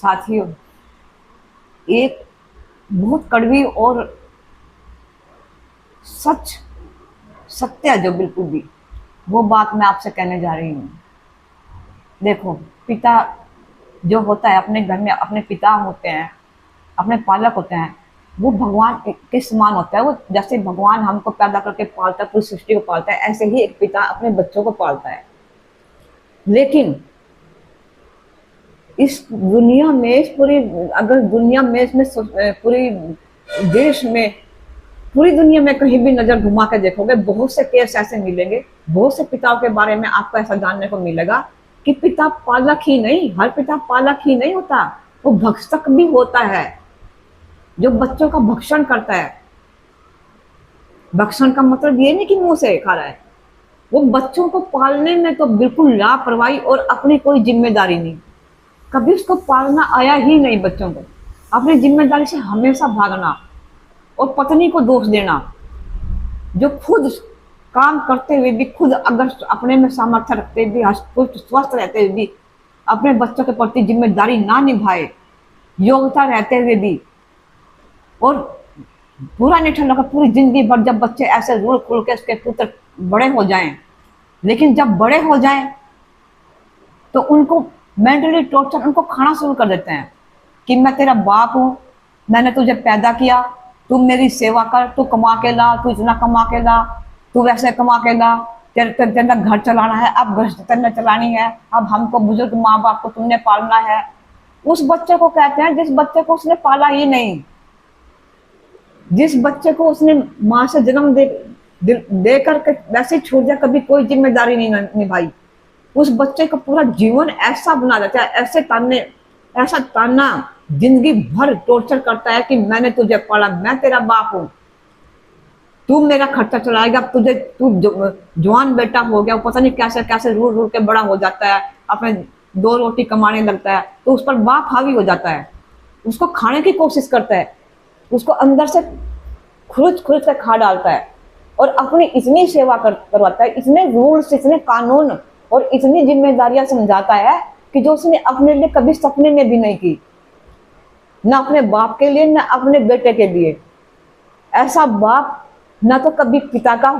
साथियों, एक बहुत कड़वी और सच सत्य है जो बिल्कुल भी, वो बात मैं आपसे कहने जा रही हूँ। देखो, पिता जो होता है अपने घर में, अपने पिता होते हैं, अपने पालक होते हैं, वो भगवान के समान होता है। वो जैसे भगवान हमको पैदा करके पालता है, पूरी सृष्टि को पालता है, ऐसे ही एक पिता अपने बच्चों को पालता है। लेकिन इस दुनिया में, इस पूरी, अगर दुनिया में, इसमें पूरी देश में, पूरी दुनिया में कहीं भी नजर घुमा के देखोगे, बहुत से केस ऐसे मिलेंगे, बहुत से पिताओं के बारे में आपको ऐसा जानने को मिलेगा कि पिता पालक ही नहीं, हर पिता पालक ही नहीं होता, वो भक्षक भी होता है, जो बच्चों का भक्षण करता है। भक्षण का मतलब ये नहीं कि मुंह से खा रहा है, वो बच्चों को पालने में तो बिल्कुल लापरवाही और अपनी कोई जिम्मेदारी नहीं, कभी उसको पालना आया ही नहीं। बच्चों को अपनी जिम्मेदारी से हमेशा भागना और पत्नी को दोष देना, जो खुद काम करते हुए भी, खुद अगर अपने में सामर्थ्य रखते भी, स्वस्थ रहते हुए भी अपने बच्चों के प्रति जिम्मेदारी ना निभाए, योग्यता रहते हुए भी, और पूरा निठल लगा पूरी जिंदगी भर, जब बच्चे ऐसे रोल खोल के उसके पुत्र बड़े हो जाएं, लेकिन जब बड़े हो जाएं तो उनको मेंटली टॉर्चर, उनको खाना शुरू कर देते हैं कि मैं तेरा बाप हूँ, मैंने तुझे पैदा किया, तू मेरी सेवा कर, तू कमा के ला, तू इतना कमा के ला, तू वैसे कमा के ला, तेरा घर चलाना है, अब घर तेरे चलानी है, अब हमको बुजुर्ग माँ बाप को तुमने पालना है। उस बच्चे को कहते हैं जिस बच्चे को उसने पाला ही नहीं, जिस बच्चे को उसने माँ से जन्म दे करके वैसे छोड़ दिया, कभी कोई जिम्मेदारी नहीं निभाई, उस बच्चे का पूरा जीवन ऐसा बना देता है, ऐसा ताना जिंदगी भर टॉर्चर करता है कि मैंने तुझे पाला, मैं तेरा बाप हूँ, तू मेरा खर्चा चलाएगा, तू जवान बेटा हो गया, पता नहीं कैसे कैसे रूल रूल के बड़ा हो जाता है, अपने 2 रोटी कमाने लगता है, तो उस पर बाप हावी हो जाता है, उसको खाने की कोशिश करता है, उसको अंदर से खुरुच कर खा डालता है, और अपनी इतनी सेवा करवाता है, इतने रूल्स, इतने कानून और इतनी जिम्मेदारियां समझाता है कि जो उसने अपने लिए कभी सपने में भी नहीं की, ना अपने बाप के लिए, ना अपने बेटे के लिए। ऐसा बाप ना तो कभी पिता का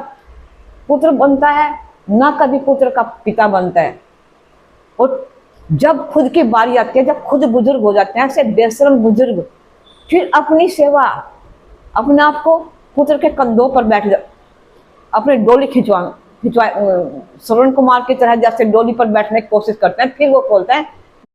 पुत्र बनता है, ना कभी पुत्र का पिता बनता है। और जब खुद की बारी आती है, जब खुद बुजुर्ग हो जाते हैं, ऐसे बेशरम बुजुर्ग, फिर अपनी सेवा, अपने आप को पुत्र के कंधों पर बैठ जा, अपने डोली खिंचवा श्रवण कुमार की तरह जैसे डोली पर बैठने की कोशिश करते हैं, फिर वो बोलते हैं